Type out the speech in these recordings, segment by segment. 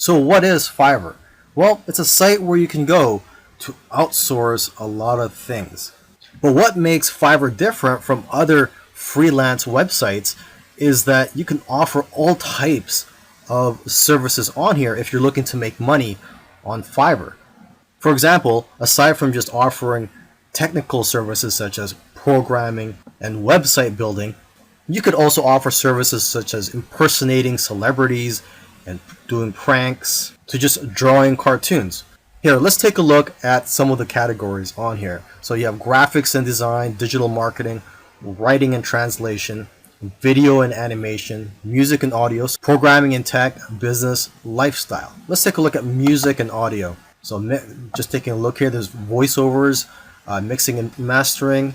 So what is Fiverr? Well, it's a site where you can go to outsource a lot of things. But what makes Fiverr different from other freelance websites is that you can offer all types of services on here if you're looking to make money on Fiverr. For example, aside from just offering technical services such as programming and website building, you could also offer services such as impersonating celebrities and doing pranks to just drawing cartoons. Here, let's take a look at some of the categories on here. So you have graphics and design, digital marketing, writing and translation, video and animation, music and audio, programming and tech, business, lifestyle. Let's take a look at music and audio. So just taking a look here, there's voiceovers, mixing and mastering,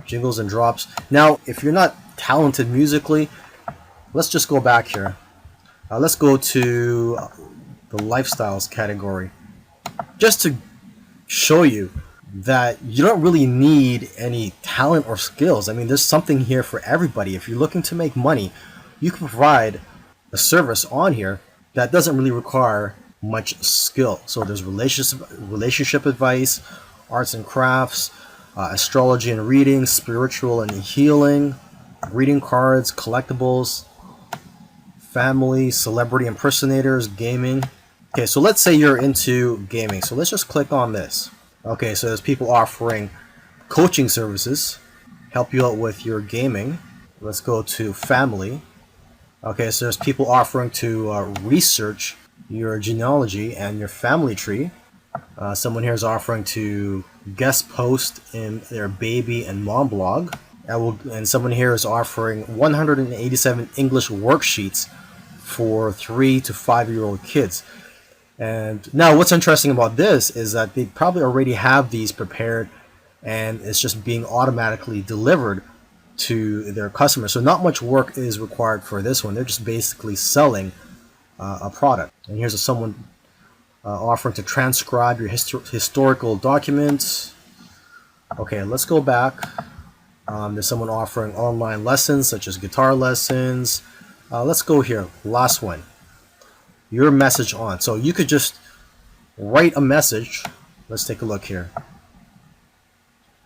jingles and drops. Now, if you're not talented musically, let's just go back here. Let's go to the lifestyles category, just to show you that you don't really need any talent or skills. I mean, there's something here for everybody. If you're looking to make money, you can provide a service on here that doesn't really require much skill. So there's relationship advice, arts and crafts, astrology and reading, spiritual and healing, greeting cards, collectibles, family, celebrity impersonators, gaming. Okay, so let's say you're into gaming. So let's just click on this. Okay, so there's people offering coaching services, help you out with your gaming. Let's go to family. Okay, so there's people offering to research your genealogy and your family tree. Someone here is offering to guest post in their baby and mom blog. And someone here is offering 187 English worksheets for 3 to 5-year-old kids. And now what's interesting about this is that they probably already have these prepared and it's just being automatically delivered to their customers. So not much work is required for this one. They're just basically selling a product. And here's someone offering to transcribe your historical documents. Okay, let's go back. There's someone offering online lessons such as guitar lessons. Let's go here, last one. Your message on. So you could just write a message. Let's take a look here.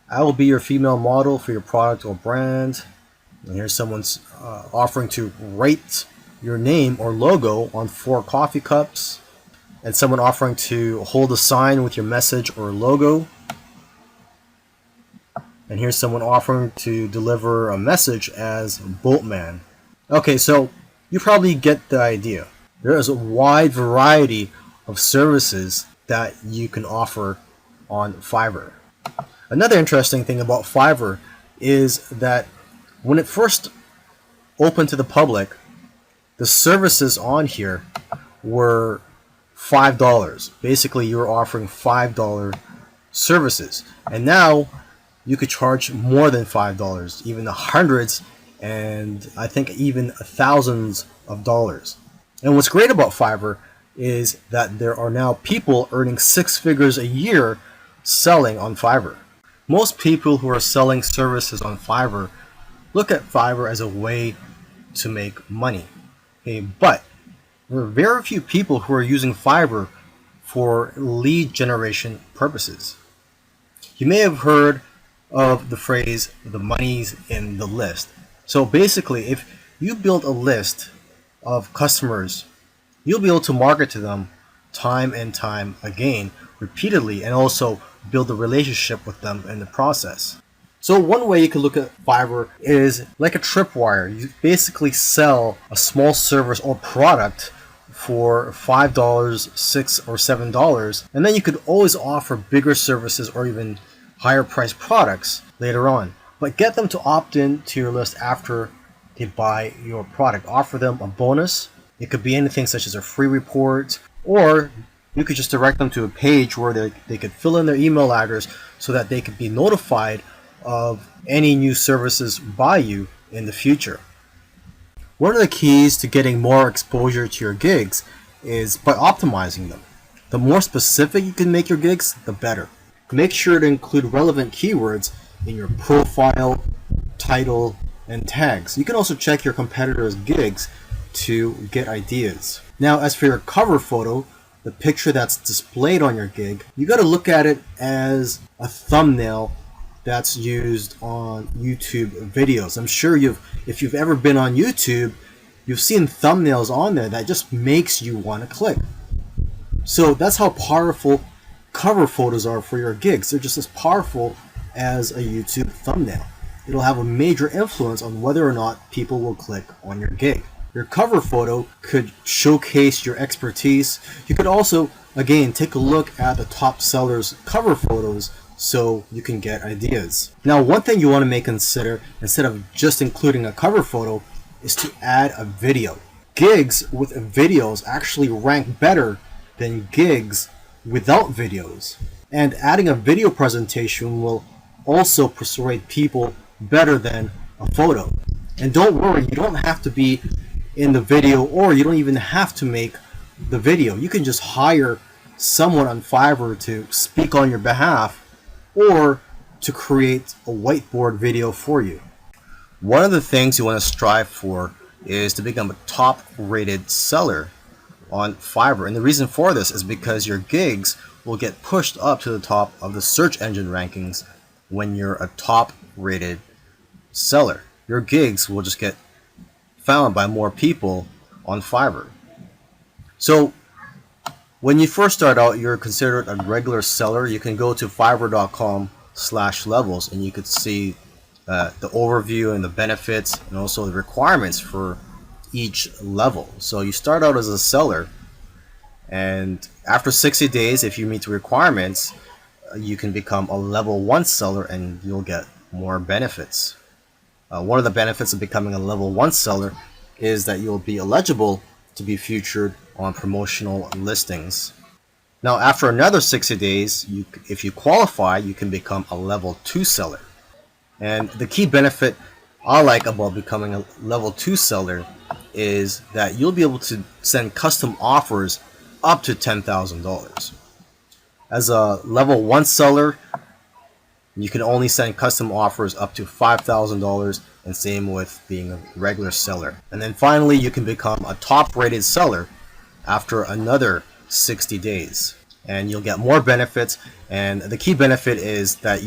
I will be your female model for your product or brand. And here's someone's offering to write your name or logo on 4 coffee cups. And someone offering to hold a sign with your message or logo. And here's someone offering to deliver a message as Boatman. Okay, so you probably get the idea. There is a wide variety of services that you can offer on Fiverr. Another interesting thing about Fiverr is that when it first opened to the public, the services on here were $5. Basically, you were offering $5 services. And now you could charge more than $5, even the hundreds and I think even thousands of dollars. And what's great about Fiverr is that there are now people earning 6 figures a year selling on Fiverr. Most people who are selling services on Fiverr look at Fiverr as a way to make money. Okay, but there are very few people who are using Fiverr for lead generation purposes. You may have heard of the phrase, the money's in the list. So basically, if you build a list of customers, you'll be able to market to them time and time again, repeatedly, and also build a relationship with them in the process. So one way you can look at Fiverr is like a tripwire. You basically sell a small service or product for $5, $6, or $7, and then you could always offer bigger services or even higher priced products later on. But get them to opt in to your list after they buy your product. Offer them a bonus. It could be anything such as a free report, or you could just direct them to a page where they could fill in their email address so that they could be notified of any new services by you in the future. One of the keys to getting more exposure to your gigs is by optimizing them. The more specific you can make your gigs, the better. Make sure to include relevant keywords in your profile, title, and tags. You can also check your competitors' gigs to get ideas. Now, as for your cover photo, the picture that's displayed on your gig, you got to look at it as a thumbnail that's used on YouTube videos. I'm sure if you've ever been on YouTube, you've seen thumbnails on there that just makes you want to click. So that's how powerful cover photos are for your gigs. They're just as powerful as a YouTube thumbnail. It'll have a major influence on whether or not people will click on your gig. Your cover photo could showcase your expertise. You could also, again, take a look at the top sellers' cover photos so you can get ideas. Now, one thing you want to consider, instead of just including a cover photo, is to add a video. Gigs with videos actually rank better than gigs without videos. And adding a video presentation will also persuade people better than a photo. And don't worry, you don't have to be in the video, or you don't even have to make the video. You can just hire someone on Fiverr to speak on your behalf or to create a whiteboard video for you. One of the things you want to strive for is to become a top rated seller on Fiverr. And the reason for this is because your gigs will get pushed up to the top of the search engine rankings when you're a top rated seller. Your gigs will just get found by more people on Fiverr. So when you first start out, you're considered a regular seller. You can go to fiverr.com/levels and you could see the overview and the benefits and also the requirements for each level. So you start out as a seller, and after 60 days, if you meet the requirements, you can become a level 1 seller and you'll get more benefits. One of the benefits of becoming a level 1 seller is that you'll be eligible to be featured on promotional listings. Now, after another 60 days, if you qualify, you can become a level 2 seller. And the key benefit I like about becoming a level 2 seller is that you'll be able to send custom offers up to $10,000. As a level 1 seller, you can only send custom offers up to $5,000, and same with being a regular seller. And then finally, you can become a top rated seller after another 60 days. And you'll get more benefits, and the key benefit is that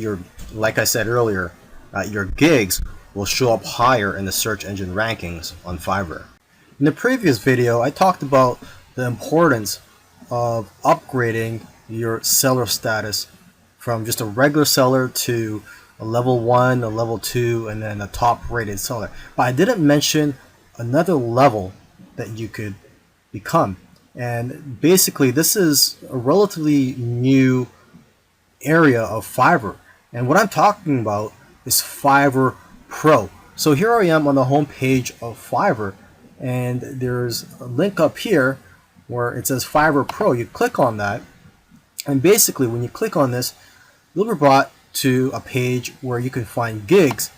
like I said earlier, your gigs will show up higher in the search engine rankings on Fiverr. In the previous video, I talked about the importance of upgrading your seller status from just a regular seller to a level 1, a level 2, and then a top rated seller. But I didn't mention another level that you could become. And basically, this is a relatively new area of Fiverr. And what I'm talking about is Fiverr Pro. So here I am on the home page of Fiverr, and there's a link up here where it says Fiverr Pro. You click on that, and basically when you click on this, you'll be brought to a page where you can find gigs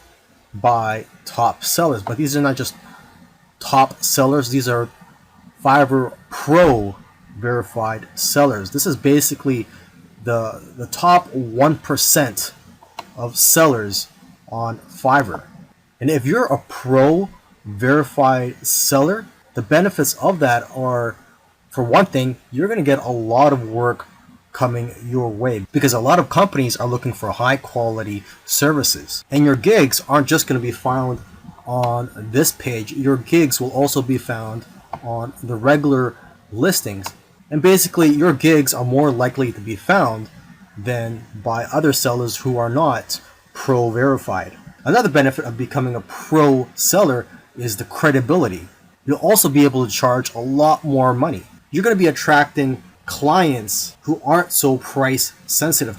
by top sellers. But these are not just top sellers, these are Fiverr Pro verified sellers. This is basically the top 1% of sellers on Fiverr. And if you're a pro verified seller, the benefits of that are, for one thing, you're going to get a lot of work coming your way because a lot of companies are looking for high quality services. And your gigs aren't just going to be found on this page. Your gigs will also be found on the regular listings. And basically, your gigs are more likely to be found than by other sellers who are not pro verified. Another benefit of becoming a pro seller is the credibility. You'll also be able to charge a lot more money. You're going to be attracting clients who aren't so price sensitive.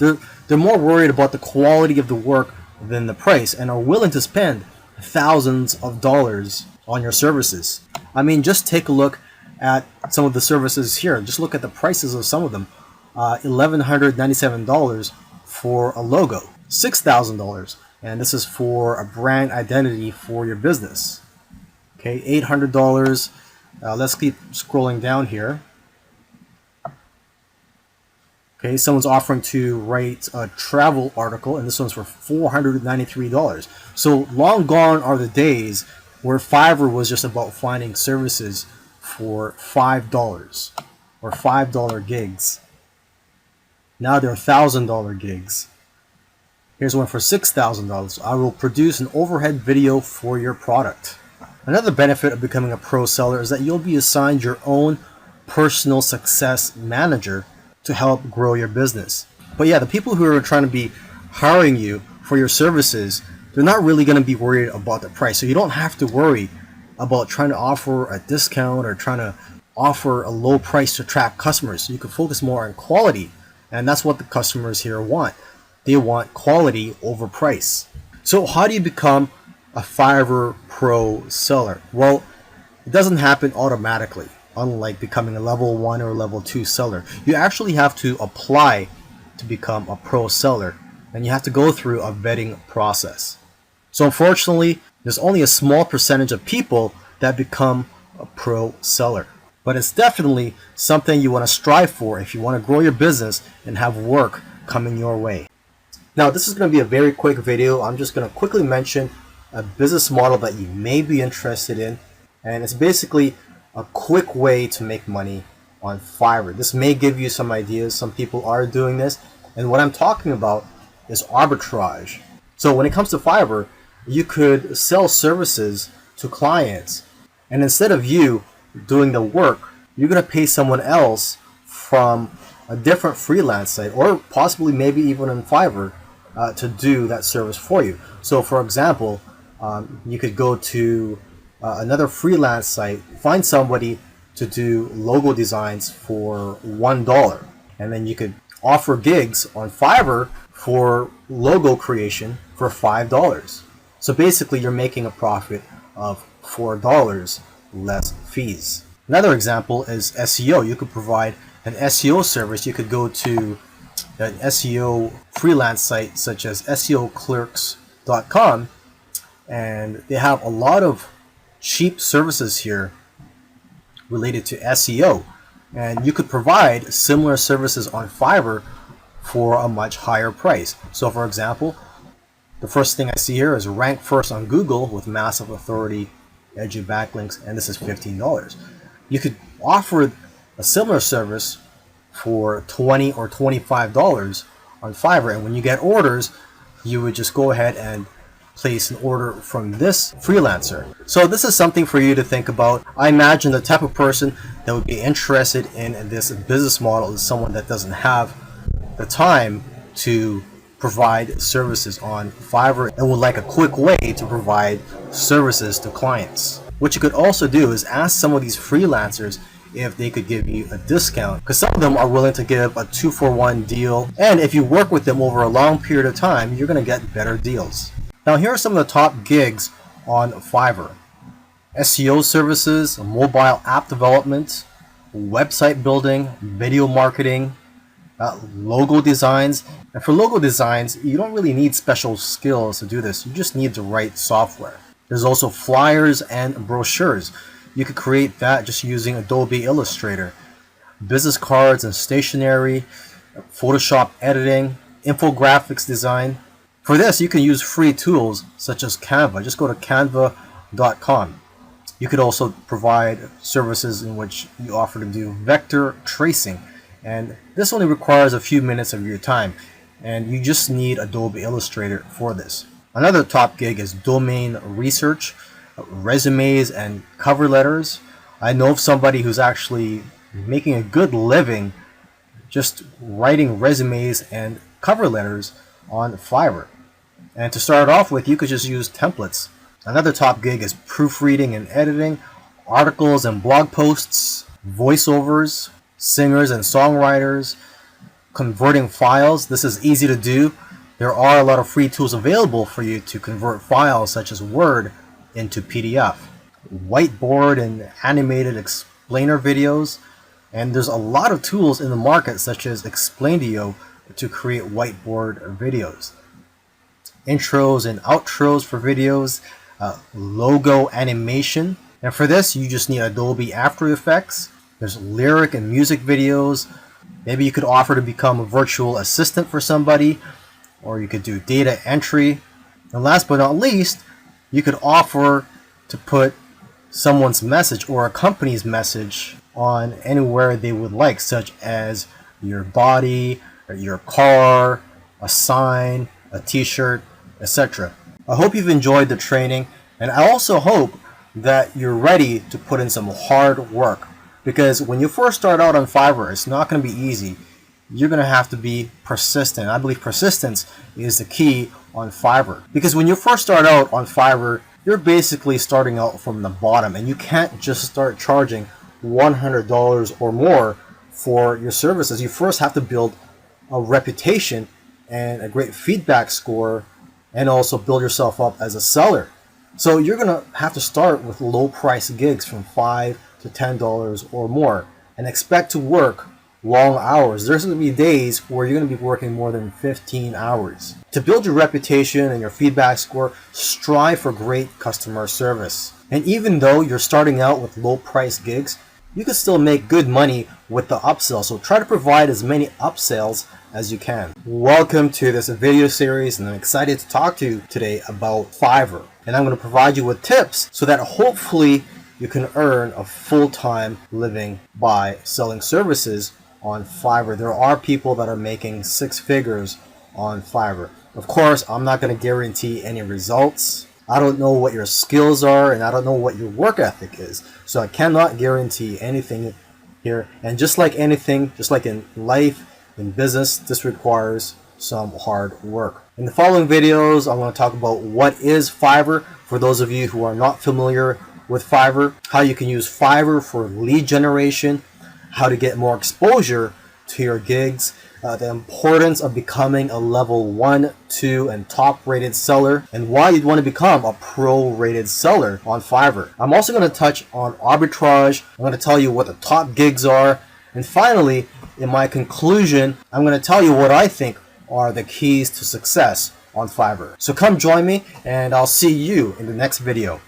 They're more worried about the quality of the work than the price and are willing to spend thousands of dollars on your services. I mean, just take a look at some of the services here. Just look at the prices of some of them. $1,197 for a logo, $6,000, and this is for a brand identity for your business. Okay, $800. Let's keep scrolling down here. Okay, someone's offering to write a travel article, and this one's for $493. So long gone are the days where Fiverr was just about finding services for $5 or $5 gigs. Now they're $1,000 gigs. Here's one for $6,000. I will produce an overhead video for your product. Another benefit of becoming a pro seller is that you'll be assigned your own personal success manager to help grow your business. But yeah, the people who are trying to be hiring you for your services, they're not really going to be worried about the price. So you don't have to worry about trying to offer a discount or trying to offer a low price to attract customers. So you can focus more on quality. And that's what the customers here want. They want quality over price. So how do you become a Fiverr Pro seller? Well, it doesn't happen automatically. Unlike becoming a level 1 or level 2 seller, you actually have to apply to become a pro seller, and you have to go through a vetting process. So unfortunately, there's only a small percentage of people that become a pro seller. But it's definitely something you want to strive for if you want to grow your business and have work coming your way. Now, this is going to be a very quick video. I'm just going to quickly mention a business model that you may be interested in, and it's basically a quick way to make money on Fiverr. This may give you some ideas. Some people are doing this, and what I'm talking about is arbitrage. So when it comes to Fiverr, you could sell services to clients, and instead of you doing the work, you're going to pay someone else from a different freelance site, or possibly maybe even on Fiverr, to do that service for you. So for example, you could go to another freelance site, find somebody to do logo designs for $1, and then you could offer gigs on Fiverr for logo creation for $5. So basically you're making a profit of $4 less fees. Another example is SEO. You could provide an SEO service. You could go to an SEO freelance site such as SEOclerks.com, and they have a lot of cheap services here related to SEO, and you could provide similar services on Fiverr for a much higher price. So for example, the first thing I see here is rank first on Google with massive authority, edgy backlinks, and this is $15. You could offer a similar service for $20 or $25 on Fiverr, and when you get orders, you would just go ahead and place an order from this freelancer. So this is something for you to think about. I imagine the type of person that would be interested in this business model is someone that doesn't have the time to provide services on Fiverr and would like a quick way to provide services to clients. What you could also do is ask some of these freelancers if they could give you a discount, because some of them are willing to give a 2-for-1 deal, and if you work with them over a long period of time, you're going to get better deals. Now here are some of the top gigs on Fiverr: SEO services, mobile app development, website building, video marketing, logo designs. And for logo designs, you don't really need special skills to do this. You just need the right software. There's also flyers and brochures. You could create that just using Adobe Illustrator. Business cards and stationery, Photoshop editing, infographics design. For this, you can use free tools such as Canva. Just go to canva.com. You could also provide services in which you offer to do vector tracing. And this only requires a few minutes of your time. And you just need Adobe Illustrator for this. Another top gig is domain research, resumes and cover letters. I know of somebody who's actually making a good living just writing resumes and cover letters on Fiverr. And to start off with, you could just use templates. Another top gig is proofreading and editing, articles and blog posts, voiceovers, singers and songwriters, converting files. This is easy to do. There are a lot of free tools available for you to convert files such as Word into PDF. Whiteboard and animated explainer videos. And there's a lot of tools in the market such as Explaindio to create whiteboard videos. Intros and outros for videos, logo animation. And for this, you just need Adobe After Effects. There's lyric and music videos. Maybe you could offer to become a virtual assistant for somebody, or you could do data entry. And last but not least, you could offer to put someone's message or a company's message on anywhere they would like, such as your body, or your car, a sign, a t-shirt, etc. I hope you've enjoyed the training, and I also hope that you're ready to put in some hard work, because when you first start out on Fiverr, it's not going to be easy. You're going to have to be persistent. I believe persistence is the key on Fiverr, because when you first start out on Fiverr, you're basically starting out from the bottom, and you can't just start charging $100 or more for your services. You first have to build a reputation and a great feedback score, and also build yourself up as a seller. So you're going to have to start with low price gigs from $5 to $10 or more, and expect to work long hours. There's going to be days where you're going to be working more than 15 hours. To build your reputation and your feedback score, strive for great customer service. And even though you're starting out with low price gigs, you can still make good money with the upsell. So try to provide as many upsells as you can. Welcome to this video series, and I'm excited to talk to you today about Fiverr. And I'm going to provide you with tips so that hopefully you can earn a full-time living by selling services on Fiverr. There are people that are making six figures on Fiverr. Of course, I'm not going to guarantee any results. I don't know what your skills are, and I don't know what your work ethic is. So I cannot guarantee anything here. And just like anything, just like in life, in business, this requires some hard work. In the following videos, I'm going to talk about what is Fiverr for those of you who are not familiar with Fiverr, how you can use Fiverr for lead generation, how to get more exposure to your gigs, the importance of becoming a level 1, 2, and top rated seller, and why you'd want to become a pro rated seller on Fiverr. I'm also going to touch on arbitrage. I'm going to tell you what the top gigs are, and finally, in my conclusion, I'm going to tell you what I think are the keys to success on Fiverr. So come join me, and I'll see you in the next video.